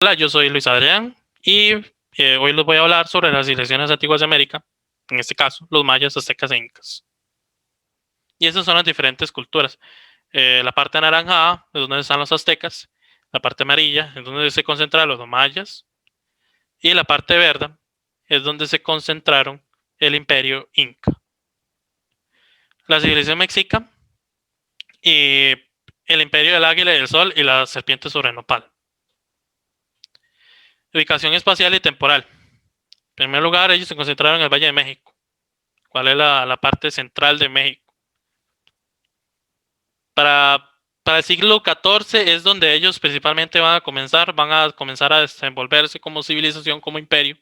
Hola, yo soy Luis Adrián y hoy les voy a hablar sobre las civilizaciones antiguas de América, en este caso, los mayas, aztecas e incas. Y esas son las diferentes culturas. La parte anaranjada es donde están los aztecas, la parte amarilla es donde se concentraron los mayas y la parte verde es donde se concentraron el imperio inca. La civilización mexica y el imperio del águila y del sol y la serpiente sobre nopal. Ubicación espacial y temporal. En primer lugar, ellos se concentraron en el Valle de México. ¿Cuál es la parte central de México? Para, para el siglo XIV es donde ellos principalmente van a comenzar a desenvolverse como civilización, como imperio,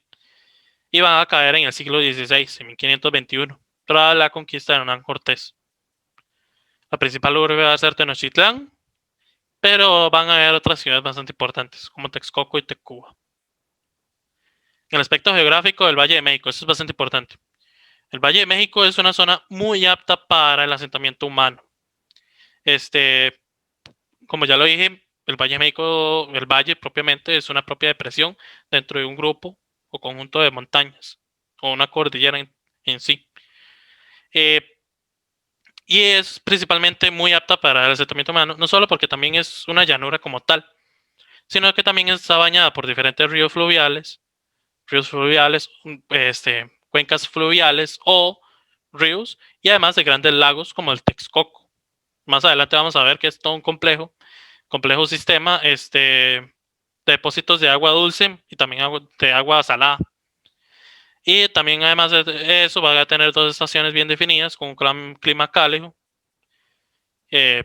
y van a caer en el siglo XVI, en 1521, tras la conquista de Hernán Cortés. La principal urbe va a ser Tenochtitlán, pero van a haber otras ciudades bastante importantes, como Texcoco y Tacuba. En el aspecto geográfico del Valle de México, eso es bastante importante. El Valle de México es una zona muy apta para el asentamiento humano. Este, como ya lo dije, el Valle de México, el valle propiamente es una propia depresión dentro de un grupo o conjunto de montañas o una cordillera en sí. Eh, y es principalmente muy apta para el asentamiento humano, no solo porque también es una llanura como tal, sino que también está bañada por diferentes ríos fluviales, cuencas fluviales o ríos, y además de grandes lagos como el Texcoco. Más adelante vamos a ver que es todo un complejo sistema de depósitos de agua dulce y también de agua salada. Y también además de eso va a tener dos estaciones bien definidas con un clima cálido. eh,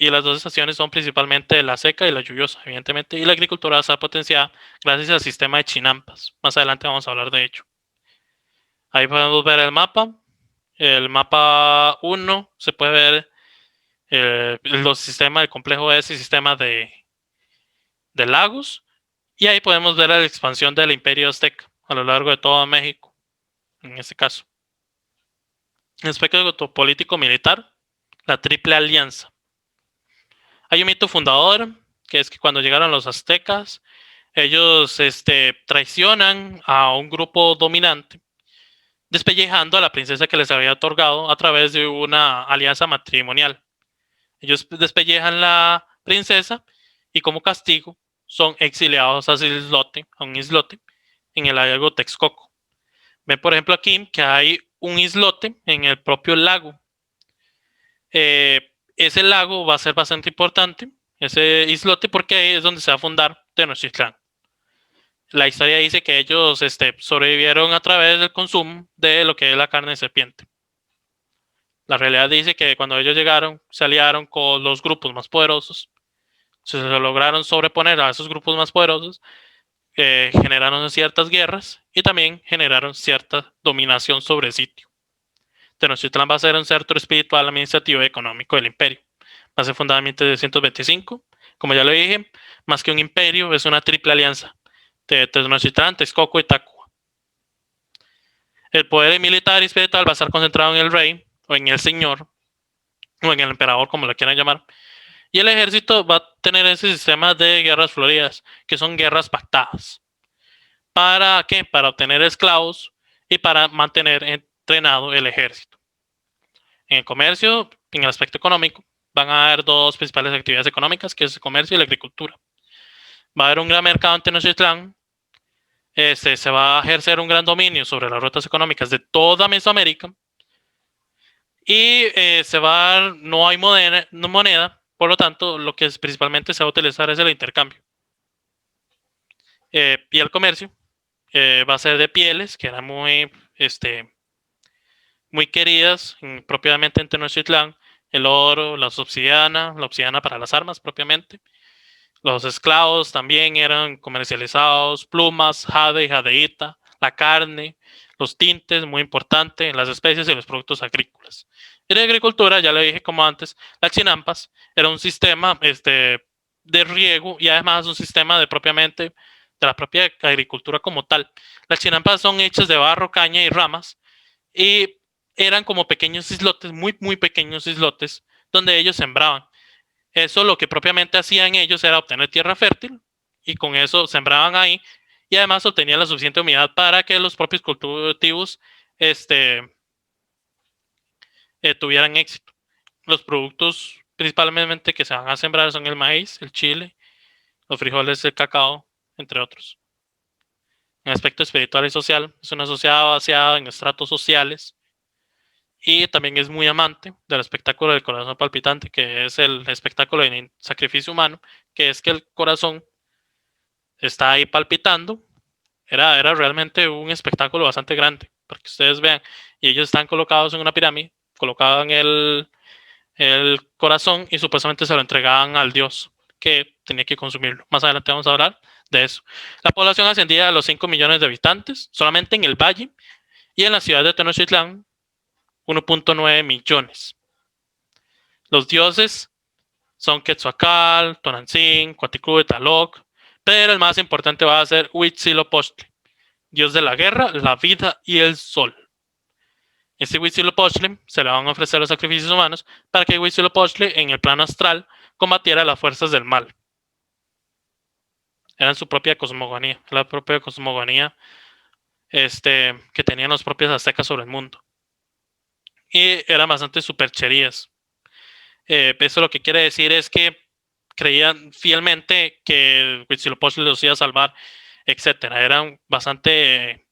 y las dos estaciones son principalmente la seca y la lluviosa, evidentemente. Y la agricultura va a estar potenciada gracias al sistema de chinampas. Más adelante vamos a hablar de ello. Ahí podemos ver el mapa. El mapa 1 se puede ver los sistemas del complejo S y sistema de lagos. Y ahí podemos ver la expansión del imperio azteca a lo largo de todo México, en este caso. En aspecto político militar, la Triple Alianza. Hay un mito fundador, que es que cuando llegaron los aztecas, ellos traicionan a un grupo dominante, despellejando a la princesa que les había otorgado a través de una alianza matrimonial. Ellos despellejan la princesa y como castigo son exiliados a un islote en el lago Texcoco. Ven, por ejemplo, aquí que hay un islote en el propio lago. Ese lago va a ser bastante importante, ese islote, porque ahí es donde se va a fundar Tenochtitlán. La historia dice que ellos sobrevivieron a través del consumo de lo que es la carne de serpiente. La realidad dice que cuando ellos llegaron, se aliaron con los grupos más poderosos, se lograron sobreponer a esos grupos más poderosos, generaron ciertas guerras y también generaron cierta dominación sobre el sitio. Tenochtitlán va a ser un centro espiritual, administrativo y económico del imperio. Va a ser fundada en 1325. Como ya lo dije, más que un imperio, es una triple alianza de Tenochtitlán, Texcoco y Tacuba. El poder militar y espiritual va a estar concentrado en el rey, o en el señor, o en el emperador, como lo quieran llamar. Y el ejército va a tener ese sistema de guerras floridas, que son guerras pactadas. ¿Para qué? Para obtener esclavos y para mantener entrenado el ejército. En el comercio, en el aspecto económico, van a haber dos principales actividades económicas, que es el comercio y la agricultura. Va a haber un gran mercado en Tenochtitlán, se va a ejercer un gran dominio sobre las rutas económicas de toda Mesoamérica y no hay moneda, por lo tanto, lo que principalmente se va a utilizar es el intercambio. Y el comercio va a ser de pieles, que eran muy queridas propiamente en Tenochtitlán, el oro, la obsidiana para las armas propiamente. Los esclavos también eran comercializados, plumas, jade y jadeíta, la carne, los tintes, muy importante, las especies y los productos agrícolas. Y de agricultura, ya le dije como antes, las chinampas era un sistema de riego y además un sistema de la propia agricultura como tal. Las chinampas son hechas de barro, caña y ramas y eran como pequeños islotes, muy pequeños islotes, donde ellos sembraban. Eso lo que propiamente hacían ellos era obtener tierra fértil y con eso sembraban ahí y además obtenían la suficiente humedad para que los propios cultivos tuvieran éxito. Los productos principalmente que se van a sembrar son el maíz, el chile, los frijoles, el cacao, entre otros. En aspecto espiritual y social, es una sociedad basada en estratos sociales y también es muy amante del espectáculo del corazón palpitante, que es el espectáculo de sacrificio humano, que es que el corazón está ahí palpitando. Era realmente un espectáculo bastante grande, para que ustedes vean. Y ellos están colocados en una pirámide, colocaban el corazón y supuestamente se lo entregaban al dios que tenía que consumirlo. Más adelante vamos a hablar de eso. La población ascendía a los 5 millones de habitantes, solamente en el valle, y en la ciudad de Tenochtitlán 1.9 millones. Los dioses son Quetzalcóatl, Tonantzin, Coatlicue, Tlaloc, pero el más importante va a ser Huitzilopochtli, dios de la guerra, la vida y el sol. Este Huitzilopochtli se le van a ofrecer los sacrificios humanos para que Huitzilopochtli en el plano astral combatiera las fuerzas del mal. Era su propia cosmogonía, la propia cosmogonía que tenían los propios aztecas sobre el mundo. Y eran bastante supercherías. Eso lo que quiere decir es que creían fielmente que Huitzilopochtli los iba a salvar, etcétera. Eran bastante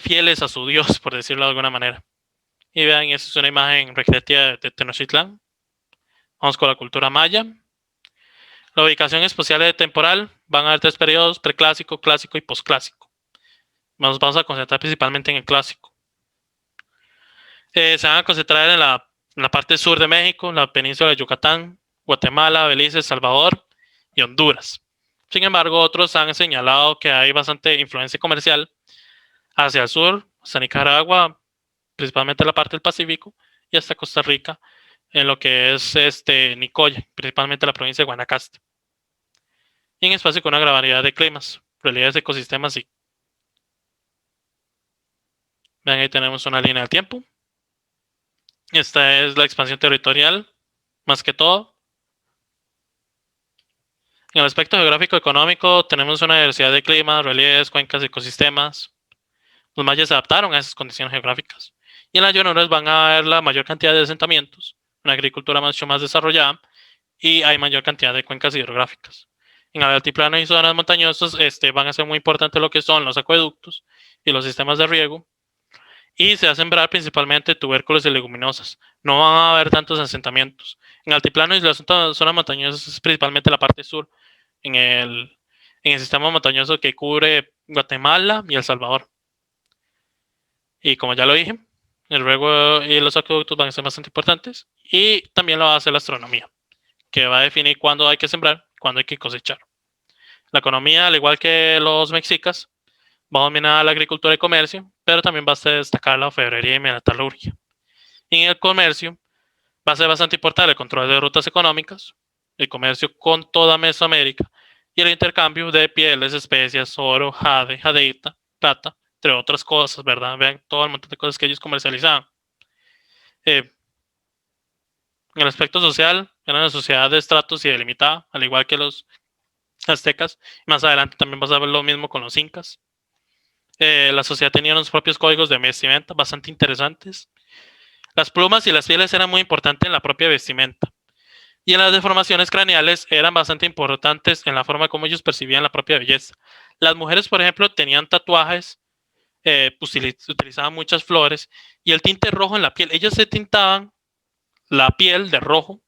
fieles a su dios, por decirlo de alguna manera. Y vean, esa es una imagen recreativa de Tenochtitlán. Vamos con la cultura maya. La ubicación espacial y temporal van a haber 3 periodos: preclásico, clásico y posclásico. Nos vamos a concentrar principalmente en el clásico. Se van a concentrar en la parte sur de México, la península de Yucatán, Guatemala, Belice, Salvador y Honduras. Sin embargo, otros han señalado que hay bastante influencia comercial hacia el sur, hasta Nicaragua, principalmente la parte del Pacífico, y hasta Costa Rica, en lo que es Nicoya, principalmente la provincia de Guanacaste. Y en espacio con una gran variedad de climas, realidades de ecosistemas y... Vean, ahí tenemos una línea del tiempo. Esta es la expansión territorial, más que todo. En el aspecto geográfico económico tenemos una diversidad de climas, relieves, cuencas, ecosistemas. Los mayas se adaptaron a esas condiciones geográficas. Y en las llanuras van a haber la mayor cantidad de asentamientos, una agricultura mucho más desarrollada y hay mayor cantidad de cuencas hidrográficas. En el altiplano y zonas montañosas van a ser muy importantes lo que son los acueductos y los sistemas de riego. Y se va a sembrar principalmente tubérculos y leguminosas. No van a haber tantos asentamientos. En altiplano y las zonas montañosas es principalmente la parte sur, en el sistema montañoso que cubre Guatemala y El Salvador. Y como ya lo dije, el riego y los acueductos van a ser bastante importantes. Y también lo va a hacer la astronomía, que va a definir cuándo hay que sembrar, cuándo hay que cosechar. La economía, al igual que los mexicas, va a dominar la agricultura y comercio, pero también va a destacar la orfebrería y metalurgia. En el comercio va a ser bastante importante el control de rutas económicas, el comercio con toda Mesoamérica y el intercambio de pieles, especias, oro, jade, jadeita, plata, entre otras cosas, ¿verdad? Vean todo el montón de cosas que ellos comercializaban. En el aspecto social, era una sociedad de estratos y delimitada, al igual que los aztecas. Más adelante también vas a ver lo mismo con los incas. La sociedad tenía unos propios códigos de vestimenta bastante interesantes. Las plumas y las pieles eran muy importantes en la propia vestimenta. Y en las deformaciones craneales eran bastante importantes en la forma como ellos percibían la propia belleza. Las mujeres, por ejemplo, tenían tatuajes, pues utilizaban muchas flores y el tinte rojo en la piel. Ellos se tintaban la piel de rojo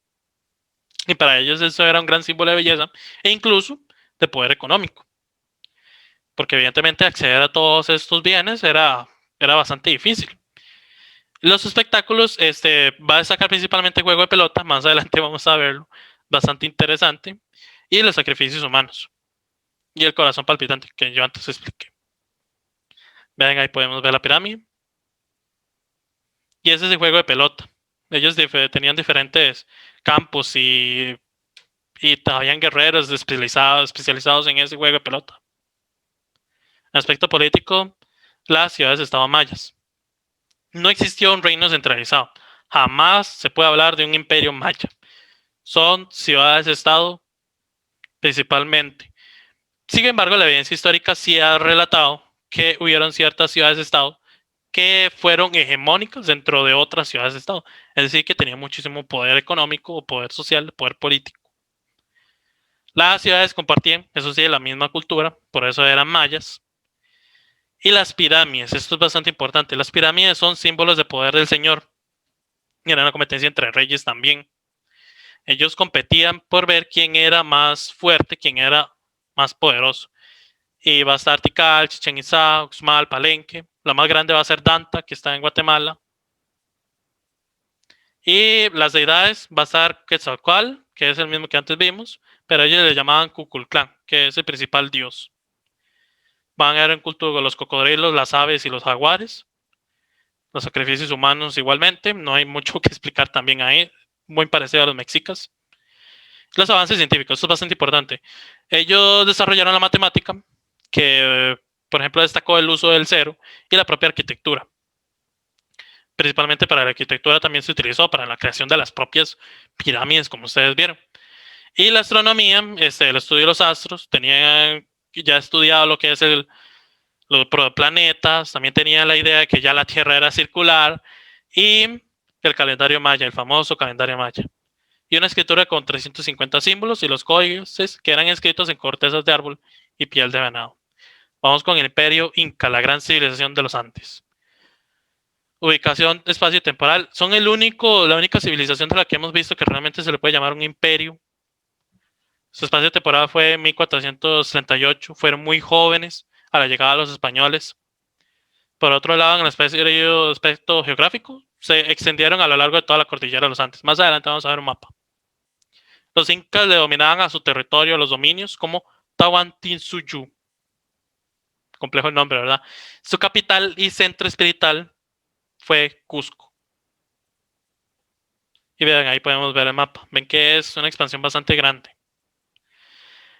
y para ellos eso era un gran símbolo de belleza e incluso de poder económico. Porque evidentemente acceder a todos estos bienes era bastante difícil. Los espectáculos, va a destacar principalmente el juego de pelota, más adelante vamos a verlo, bastante interesante, y los sacrificios humanos, y el corazón palpitante, que yo antes expliqué. Vean, ahí podemos ver la pirámide, y ese es el juego de pelota. Ellos tenían diferentes campos y habían guerreros especializados en ese juego de pelota. En aspecto político, las ciudades estaban mayas. No existió un reino centralizado. Jamás se puede hablar de un imperio maya. Son ciudades-estado principalmente. Sin embargo, la evidencia histórica sí ha relatado que hubieron ciertas ciudades-estado que fueron hegemónicas dentro de otras ciudades-estado. Es decir, que tenían muchísimo poder económico, poder social, poder político. Las ciudades compartían, eso sí, la misma cultura, por eso eran mayas. Y las pirámides, esto es bastante importante. Las pirámides son símbolos de poder del señor. Y era una competencia entre reyes también. Ellos competían por ver quién era más fuerte, quién era más poderoso. Y va a estar Tikal, Chichen Itzá, Uxmal, Palenque. La más grande va a ser Danta, que está en Guatemala. Y las deidades va a estar Quetzalcóatl, que es el mismo que antes vimos, pero ellos le llamaban Cuculcán, que es el principal dios. Van a haber en culto los cocodrilos, las aves y los jaguares. Los sacrificios humanos igualmente. No hay mucho que explicar también ahí. Muy parecido a los mexicas. Los avances científicos, esto es bastante importante. Ellos desarrollaron la matemática, que por ejemplo destacó el uso del cero y la propia arquitectura. Principalmente para la arquitectura también se utilizó para la creación de las propias pirámides, como ustedes vieron. Y la astronomía, el estudio de los astros, tenían ya estudiado lo que es los planetas, también tenían la idea de que ya la Tierra era circular y el calendario maya, el famoso calendario maya. Y una escritura con 350 símbolos y los códices que eran escritos en cortezas de árbol y piel de venado. Vamos con el imperio inca, la gran civilización de los Andes. Ubicación espacio-temporal. Son la única civilización de la que hemos visto que realmente se le puede llamar un imperio. Su espacio-temporal fue en 1438. Fueron muy jóvenes a la llegada de los españoles. Por otro lado, en el aspecto geográfico, se extendieron a lo largo de toda la cordillera de los Andes. Más adelante vamos a ver un mapa. Los incas le dominaban a su territorio los dominios como Tahuantinsuyu. Complejo el nombre, ¿verdad? Su capital y centro espiritual fue Cusco. Y vean, ahí podemos ver el mapa. Ven que es una expansión bastante grande.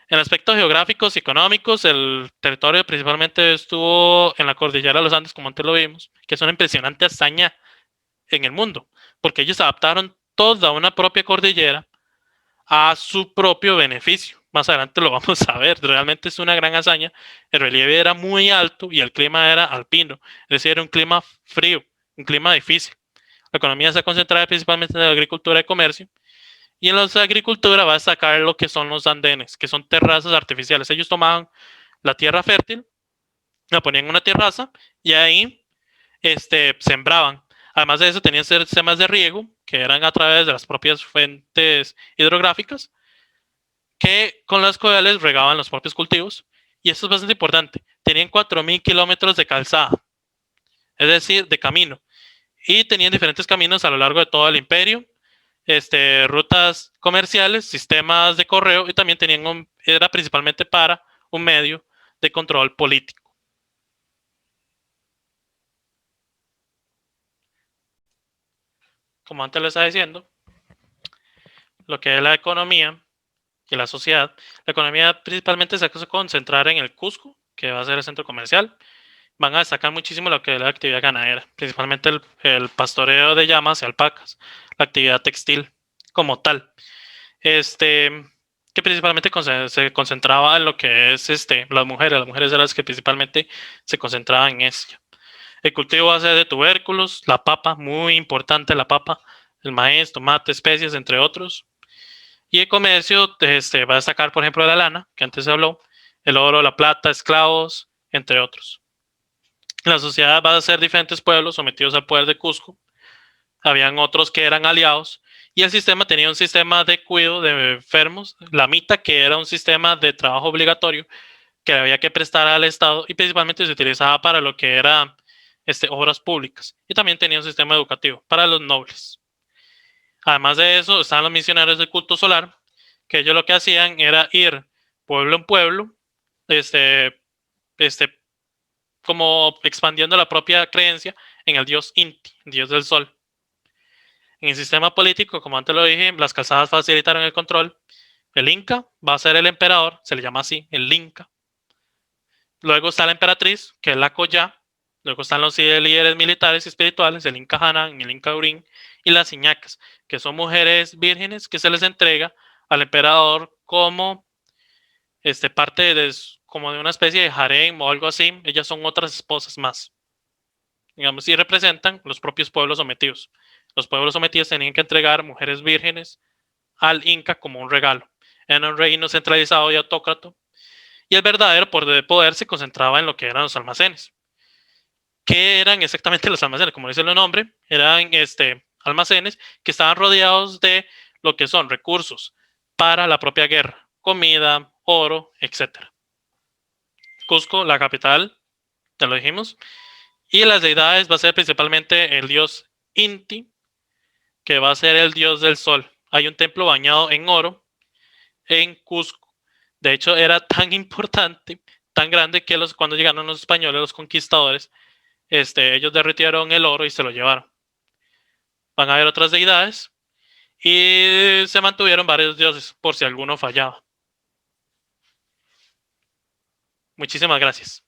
En aspectos geográficos y económicos, el territorio principalmente estuvo en la cordillera de los Andes, como antes lo vimos, que es una impresionante hazaña en el mundo, porque ellos adaptaron toda una propia cordillera a su propio beneficio. Más adelante lo vamos a ver, realmente es una gran hazaña. El relieve era muy alto y el clima era alpino, es decir, era un clima frío, un clima difícil. La economía se concentraba principalmente en la agricultura y comercio, y en la agricultura va a destacar lo que son los andenes, que son terrazas artificiales. Ellos tomaban la tierra fértil, la ponían en una terraza y ahí sembraban. Además de eso, tenían sistemas de riego, que eran a través de las propias fuentes hidrográficas, que con las cuales regaban los propios cultivos. Y esto es bastante importante. Tenían 4.000 kilómetros de calzada, es decir, de camino. Y tenían diferentes caminos a lo largo de todo el imperio, rutas comerciales, sistemas de correo, y también era principalmente para un medio de control político. Como antes les estaba diciendo, lo que es la economía y la sociedad. La economía principalmente se va a concentrar en el Cusco, que va a ser el centro comercial. Van a destacar muchísimo lo que es la actividad ganadera, principalmente el pastoreo de llamas y alpacas, la actividad textil como tal. Que principalmente se concentraba en lo que es las mujeres eran las que principalmente se concentraban en eso. El cultivo va a ser de tubérculos, la papa, muy importante la papa, el maíz, tomate, especies, entre otros. Y el comercio va a destacar, por ejemplo, la lana, que antes se habló, el oro, la plata, esclavos, entre otros. La sociedad va a ser diferentes pueblos sometidos al poder de Cusco. Habían otros que eran aliados. Y el sistema tenía un sistema de cuidado de enfermos, la MITA, que era un sistema de trabajo obligatorio que había que prestar al Estado y principalmente se utilizaba para lo que era obras públicas. Y también tenía un sistema educativo para los nobles. Además de eso, estaban los misioneros del culto solar, que ellos lo que hacían era ir pueblo en pueblo, este, este, como expandiendo la propia creencia en el dios Inti, dios del sol. En el sistema político, como antes lo dije, las calzadas facilitaron el control. El Inca va a ser el emperador, se le llama así, el Inca. Luego está la emperatriz, que es la Coya. Luego están los líderes militares y espirituales, el Inca Hanan, el Inca Urín y las Iñacas, que son mujeres vírgenes que se les entrega al emperador como parte de como de una especie de harem o algo así. Ellas son otras esposas más, digamos, y representan los propios pueblos sometidos. Los pueblos sometidos tenían que entregar mujeres vírgenes al Inca como un regalo. Era un reino centralizado y autócrata, y el verdadero poder se concentraba en lo que eran los almacenes. ¿Qué eran exactamente los almacenes? Como dice el nombre, eran almacenes que estaban rodeados de lo que son recursos para la propia guerra, comida, oro, etc. Cusco, la capital, ya lo dijimos, y las deidades va a ser principalmente el dios Inti, que va a ser el dios del sol. Hay un templo bañado en oro en Cusco. De hecho, era tan importante, tan grande que cuando llegaron los españoles, los conquistadores, ellos derritieron el oro y se lo llevaron. Van a haber otras deidades y se mantuvieron varios dioses por si alguno fallaba. Muchísimas gracias.